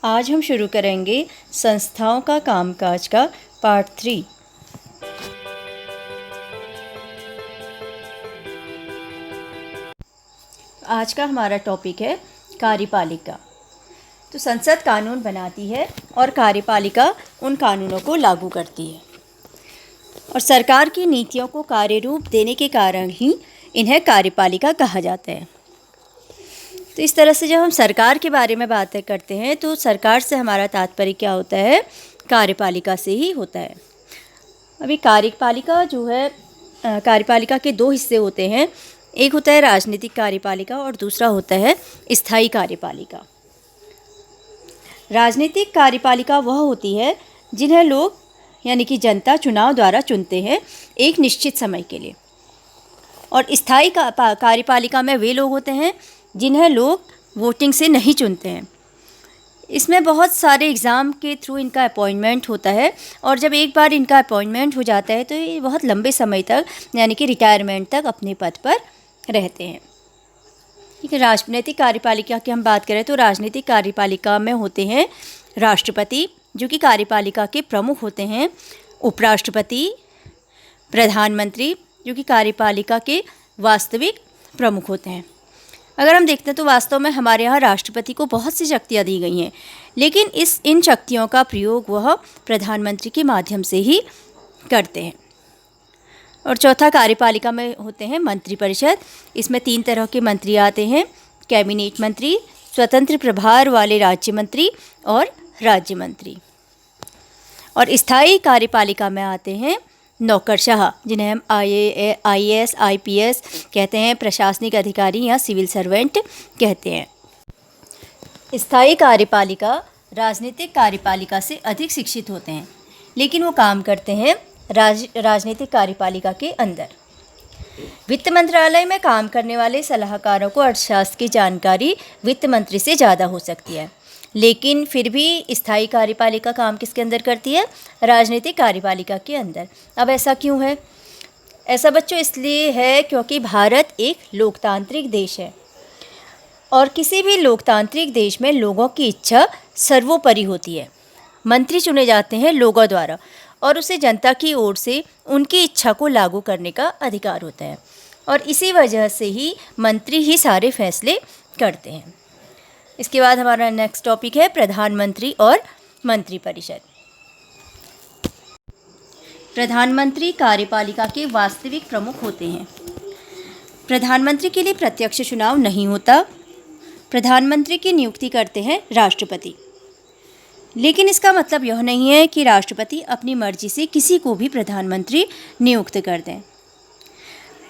आज हम शुरू करेंगे संस्थाओं का कामकाज का पार्ट 3। आज का हमारा टॉपिक है कार्यपालिका। तो संसद कानून बनाती है और कार्यपालिका उन कानूनों को लागू करती है और सरकार की नीतियों को कार्यरूप देने के कारण ही इन्हें कार्यपालिका कहा जाता है। तो इस तरह से जब हम सरकार के बारे में बातें करते हैं तो सरकार से हमारा तात्पर्य क्या होता है, कार्यपालिका से ही होता है। अभी कार्यपालिका जो है, कार्यपालिका के दो हिस्से होते हैं, एक होता है राजनीतिक कार्यपालिका और दूसरा होता है स्थायी कार्यपालिका। राजनीतिक कार्यपालिका वह होती है जिन्हें लोग यानी कि जनता चुनाव द्वारा चुनते हैं एक निश्चित समय के लिए, और स्थायी कार्यपालिका में वे लोग होते हैं जिन्हें लोग वोटिंग से नहीं चुनते हैं। इसमें बहुत सारे एग्ज़ाम के थ्रू इनका अपॉइंटमेंट होता है और जब एक बार इनका अपॉइंटमेंट हो जाता है तो ये बहुत लंबे समय तक यानी कि रिटायरमेंट तक अपने पद पर रहते हैं। ठीक है, राजनीतिक कार्यपालिका की हम बात करें तो राजनीतिक कार्यपालिका में होते हैं राष्ट्रपति जो कि कार्यपालिका के प्रमुख होते हैं, उपराष्ट्रपति, प्रधानमंत्री जो कि कार्यपालिका के वास्तविक प्रमुख होते हैं। अगर हम देखते हैं तो वास्तव में हमारे यहाँ राष्ट्रपति को बहुत सी शक्तियाँ दी गई हैं, लेकिन इन शक्तियों का प्रयोग वह प्रधानमंत्री के माध्यम से ही करते हैं। और चौथा कार्यपालिका में होते हैं मंत्रिपरिषद। इसमें 3 तरह के मंत्री आते हैं, कैबिनेट मंत्री, स्वतंत्र प्रभार वाले राज्य मंत्री और राज्य मंत्री। और स्थायी कार्यपालिका में आते हैं नौकरशाह जिन्हें हम IAS IPS कहते हैं, प्रशासनिक अधिकारी या सिविल सर्वेंट कहते हैं। स्थायी कार्यपालिका राजनीतिक कार्यपालिका से अधिक शिक्षित होते हैं, लेकिन वो काम करते हैं राजनीतिक कार्यपालिका के अंदर। वित्त मंत्रालय में काम करने वाले सलाहकारों को अर्थशास्त्र की जानकारी वित्त मंत्री से ज़्यादा हो सकती है, लेकिन फिर भी स्थायी कार्यपालिका काम किसके अंदर करती है, राजनीतिक कार्यपालिका के अंदर। अब ऐसा क्यों है? ऐसा बच्चों इसलिए है क्योंकि भारत एक लोकतांत्रिक देश है और किसी भी लोकतांत्रिक देश में लोगों की इच्छा सर्वोपरि होती है। मंत्री चुने जाते हैं लोगों द्वारा और उसे जनता की ओर से उनकी इच्छा को लागू करने का अधिकार होता है, और इसी वजह से ही मंत्री ही सारे फैसले करते हैं। इसके बाद हमारा नेक्स्ट टॉपिक है प्रधानमंत्री और मंत्रिपरिषद। प्रधानमंत्री कार्यपालिका के वास्तविक प्रमुख होते हैं। प्रधानमंत्री के लिए प्रत्यक्ष चुनाव नहीं होता। प्रधानमंत्री की नियुक्ति करते हैं राष्ट्रपति, लेकिन इसका मतलब यह नहीं है कि राष्ट्रपति अपनी मर्जी से किसी को भी प्रधानमंत्री नियुक्त कर दें।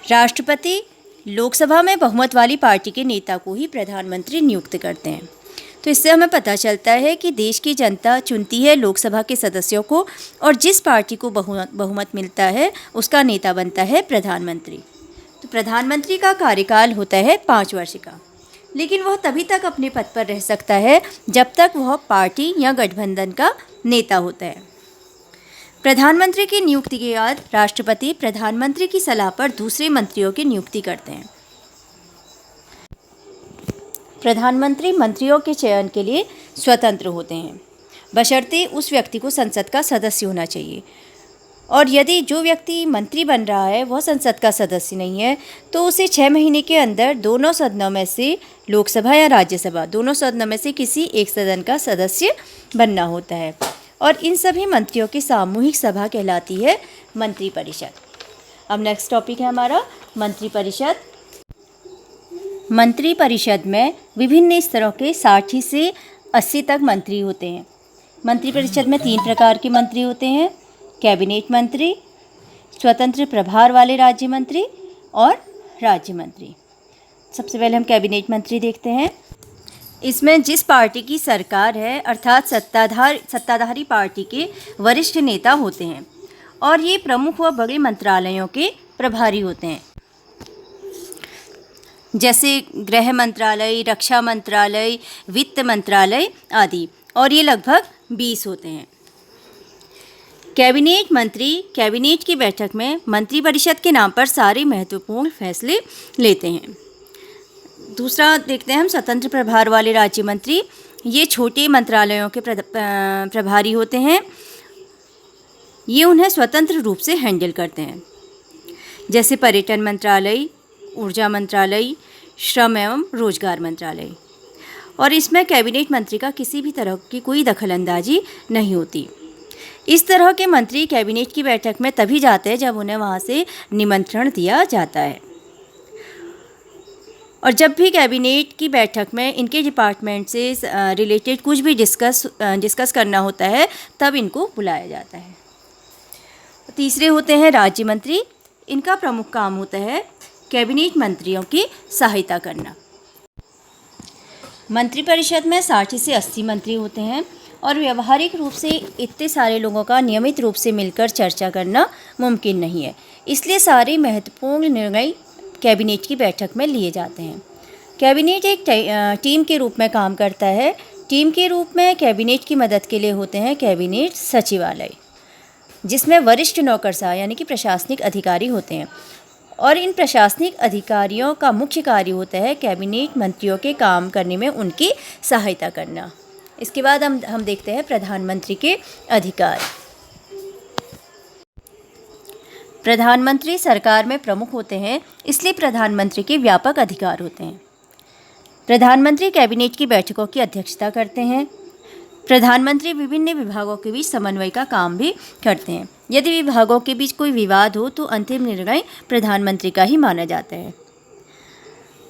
राष्ट्रपति लोकसभा में बहुमत वाली पार्टी के नेता को ही प्रधानमंत्री नियुक्त करते हैं। तो इससे हमें पता चलता है कि देश की जनता चुनती है लोकसभा के सदस्यों को, और जिस पार्टी को बहुमत मिलता है उसका नेता बनता है प्रधानमंत्री। तो प्रधानमंत्री का कार्यकाल होता है 5 वर्ष का, लेकिन वह तभी तक अपने पद पर रह सकता है जब तक वह पार्टी या गठबंधन का नेता होता है। प्रधानमंत्री की नियुक्ति के बाद राष्ट्रपति प्रधानमंत्री की सलाह पर दूसरे मंत्रियों की नियुक्ति करते हैं। प्रधानमंत्री मंत्रियों के चयन के लिए स्वतंत्र होते हैं, बशर्ते उस व्यक्ति को संसद का सदस्य होना चाहिए, और यदि जो व्यक्ति मंत्री बन रहा है वह संसद का सदस्य नहीं है तो उसे 6 महीने के अंदर दोनों सदनों में से, लोकसभा या राज्यसभा दोनों सदनों में से किसी एक सदन का सदस्य बनना होता है, और इन सभी मंत्रियों की सामूहिक सभा कहलाती है मंत्रिपरिषद। अब नेक्स्ट टॉपिक है हमारा मंत्रिपरिषद। मंत्रिपरिषद में विभिन्न स्तरों के 60 से 80 तक मंत्री होते हैं। मंत्रिपरिषद में 3 प्रकार के मंत्री होते हैं, कैबिनेट मंत्री, स्वतंत्र प्रभार वाले राज्य मंत्री और राज्य मंत्री। सबसे पहले हम कैबिनेट मंत्री देखते हैं। इसमें जिस पार्टी की सरकार है अर्थात सत्ताधारी पार्टी के वरिष्ठ नेता होते हैं, और ये प्रमुख व बड़े मंत्रालयों के प्रभारी होते हैं, जैसे गृह मंत्रालय, रक्षा मंत्रालय, वित्त मंत्रालय आदि, और ये लगभग 20 होते हैं। कैबिनेट मंत्री कैबिनेट की बैठक में मंत्रिपरिषद के नाम पर सारे महत्वपूर्ण फैसले लेते हैं। दूसरा देखते हैं हम स्वतंत्र प्रभार वाले राज्य मंत्री। ये छोटे मंत्रालयों के प्रभारी होते हैं। ये उन्हें स्वतंत्र रूप से हैंडल करते हैं, जैसे पर्यटन मंत्रालय, ऊर्जा मंत्रालय, श्रम एवं रोजगार मंत्रालय। और इसमें कैबिनेट मंत्री का किसी भी तरह की कोई दखलंदाजी नहीं होती। इस तरह के मंत्री कैबिनेट की बैठक में तभी जाते हैं जब उन्हें वहाँ से निमंत्रण दिया जाता है। और जब भी कैबिनेट की बैठक में इनके डिपार्टमेंट से रिलेटेड कुछ भी डिस्कस करना होता है, तब इनको बुलाया जाता है। तीसरे होते हैं राज्य मंत्री। इनका प्रमुख काम होता है कैबिनेट मंत्रियों की सहायता करना। मंत्रिपरिषद में 60 से 80 मंत्री होते हैं और व्यवहारिक रूप से इतने सारे लोगों का नियमित रूप से मिलकर चर्चा करना मुमकिन नहीं है। इसलिए सारे महत्वपूर्ण निर्णय कैबिनेट की बैठक में लिए जाते हैं। कैबिनेट एक टीम के रूप में काम करता है। टीम के रूप में कैबिनेट की मदद के लिए होते हैं कैबिनेट सचिवालय, जिसमें वरिष्ठ नौकरशाह यानी कि प्रशासनिक अधिकारी होते हैं। और इन प्रशासनिक अधिकारियों का मुख्य कार्य होता है कैबिनेट मंत्रियों के काम करने में उनकी सहायता करना। इसके बाद हम देखते हैं प्रधानमंत्री के अधिकार। प्रधानमंत्री सरकार में प्रमुख होते हैं, इसलिए प्रधानमंत्री के व्यापक अधिकार होते हैं। प्रधानमंत्री कैबिनेट की बैठकों की अध्यक्षता करते हैं। प्रधानमंत्री विभिन्न विभागों के बीच समन्वय का काम भी करते हैं। यदि विभागों के बीच कोई विवाद हो तो अंतिम निर्णय प्रधानमंत्री का ही माना जाता है।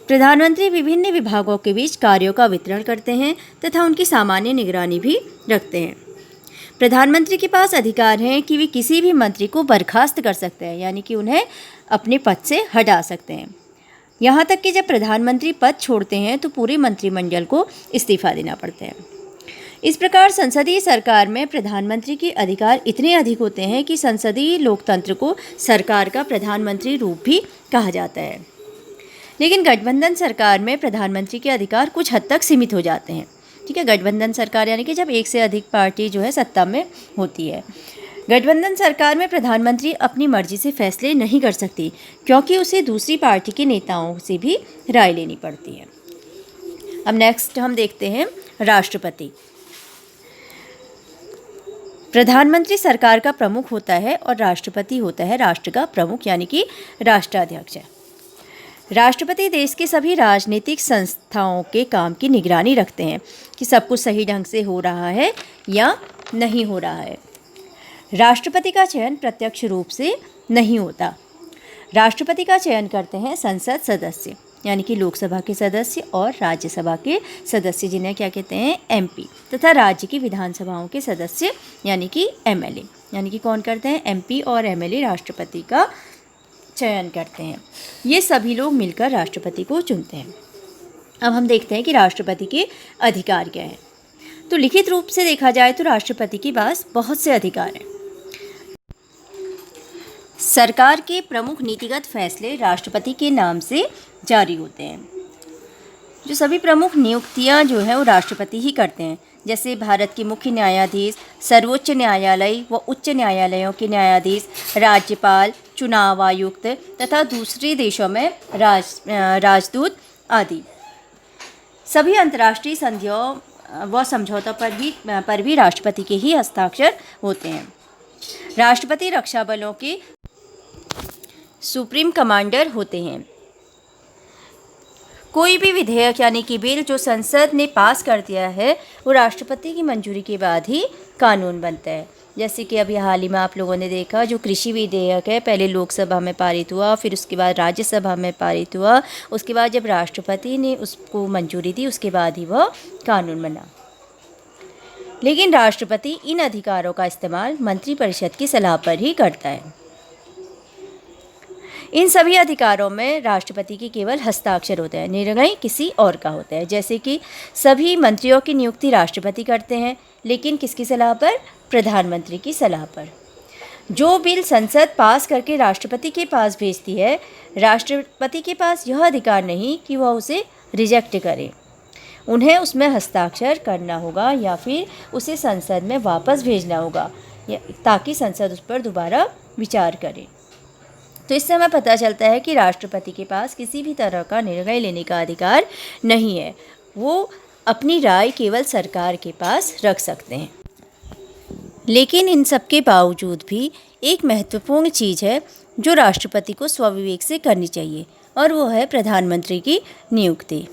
प्रधानमंत्री विभिन्न विभागों के बीच कार्यों का वितरण करते हैं तथा उनकी सामान्य निगरानी भी रखते हैं। प्रधानमंत्री के पास अधिकार है कि वे किसी भी मंत्री को बर्खास्त कर सकते हैं, यानी कि उन्हें अपने पद से हटा सकते हैं। यहाँ तक कि जब प्रधानमंत्री पद छोड़ते हैं तो पूरे मंत्रिमंडल को इस्तीफा देना पड़ता है। इस प्रकार संसदीय सरकार में प्रधानमंत्री के अधिकार इतने अधिक होते हैं कि संसदीय लोकतंत्र को सरकार का प्रधानमंत्री रूप भी कहा जाता है। लेकिन गठबंधन सरकार में प्रधानमंत्री के अधिकार कुछ हद तक सीमित हो जाते हैं। ठीक है, गठबंधन सरकार यानी कि जब एक से अधिक पार्टी जो है सत्ता में होती है। गठबंधन सरकार में प्रधानमंत्री अपनी मर्जी से फैसले नहीं कर सकती, क्योंकि उसे दूसरी पार्टी के नेताओं से भी राय लेनी पड़ती है। अब नेक्स्ट हम देखते हैं राष्ट्रपति। प्रधानमंत्री सरकार का प्रमुख होता है और राष्ट्रपति होता है राष्ट्र का प्रमुख यानी कि राष्ट्राध्यक्ष। राष्ट्रपति देश के सभी राजनीतिक संस्थाओं के काम की निगरानी रखते हैं कि सब कुछ सही ढंग से हो रहा है या नहीं हो रहा है। राष्ट्रपति का चयन प्रत्यक्ष रूप से नहीं होता। राष्ट्रपति का चयन करते हैं संसद सदस्य यानी कि लोकसभा के सदस्य और राज्यसभा के सदस्य, जिन्हें क्या कहते हैं एमपी, तथा राज्य की विधानसभाओं के सदस्य यानी कि एमएलए। यानी कि कौन करते हैं, एमपी और एमएलए राष्ट्रपति का चयन करते हैं। ये सभी लोग मिलकर राष्ट्रपति को चुनते हैं। अब हम देखते हैं कि राष्ट्रपति के अधिकार क्या हैं। तो लिखित रूप से देखा जाए तो राष्ट्रपति के पास बहुत से अधिकार हैं। सरकार के प्रमुख नीतिगत फैसले राष्ट्रपति के नाम से जारी होते हैं। जो सभी प्रमुख नियुक्तियां जो है वो राष्ट्रपति ही करते हैं, जैसे भारत के मुख्य न्यायाधीश, सर्वोच्च न्यायालय व उच्च न्यायालयों के न्यायाधीश, राज्यपाल, चुनाव आयुक्त तथा दूसरे देशों में राजदूत आदि। सभी अंतर्राष्ट्रीय संधियों व समझौतों पर भी राष्ट्रपति के ही हस्ताक्षर होते हैं। राष्ट्रपति रक्षा बलों के सुप्रीम कमांडर होते हैं। कोई भी विधेयक यानी कि बिल जो संसद ने पास कर दिया है वो राष्ट्रपति की मंजूरी के बाद ही कानून बनता है। जैसे कि अभी हाल ही में आप लोगों ने देखा जो कृषि विधेयक है, पहले लोकसभा में पारित हुआ, फिर उसके बाद राज्यसभा में पारित हुआ, उसके बाद जब राष्ट्रपति ने उसको मंजूरी दी उसके बाद ही वह कानून बना। लेकिन राष्ट्रपति इन अधिकारों का इस्तेमाल मंत्रिपरिषद की सलाह पर ही करता है। इन सभी अधिकारों में राष्ट्रपति के केवल हस्ताक्षर होते हैं, निर्णय किसी और का होता है। जैसे कि सभी मंत्रियों की नियुक्ति राष्ट्रपति करते हैं, लेकिन किसकी सलाह पर, प्रधानमंत्री की सलाह पर। जो बिल संसद पास करके राष्ट्रपति के पास भेजती है, राष्ट्रपति के पास यह अधिकार नहीं कि वह उसे रिजेक्ट करे। उन्हें उसमें हस्ताक्षर करना होगा या फिर उसे संसद में वापस भेजना होगा ताकि संसद उस पर दोबारा विचार करे। तो इससे हमें पता चलता है कि राष्ट्रपति के पास किसी भी तरह का निर्णय लेने का अधिकार नहीं है। वो अपनी राय केवल सरकार के पास रख सकते हैं। लेकिन इन सब के बावजूद भी एक महत्वपूर्ण चीज़ है जो राष्ट्रपति को स्वविवेक से करनी चाहिए, और वो है प्रधानमंत्री की नियुक्ति।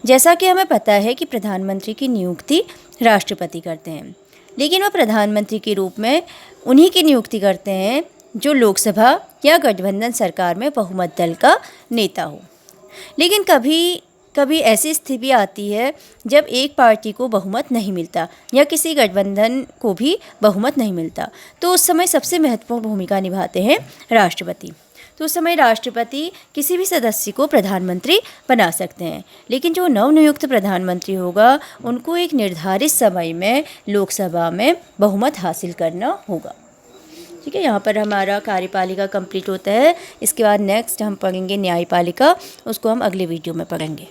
जैसा कि हमें पता है कि प्रधानमंत्री की नियुक्ति राष्ट्रपति करते हैं, लेकिन वह प्रधानमंत्री के रूप में उन्हीं की नियुक्ति करते हैं जो लोकसभा या गठबंधन सरकार में बहुमत दल का नेता हो। लेकिन कभी कभी ऐसी स्थिति आती है जब एक पार्टी को बहुमत नहीं मिलता या किसी गठबंधन को भी बहुमत नहीं मिलता, तो उस समय सबसे महत्वपूर्ण भूमिका निभाते हैं राष्ट्रपति। तो उस समय राष्ट्रपति किसी भी सदस्य को प्रधानमंत्री बना सकते हैं, लेकिन जो नवनियुक्त प्रधानमंत्री होगा उनको एक निर्धारित समय में लोकसभा में बहुमत हासिल करना होगा। ठीक है, यहाँ पर हमारा कार्यपालिका कंप्लीट होता है। इसके बाद नेक्स्ट हम पढ़ेंगे न्यायपालिका, उसको हम अगले वीडियो में पढ़ेंगे।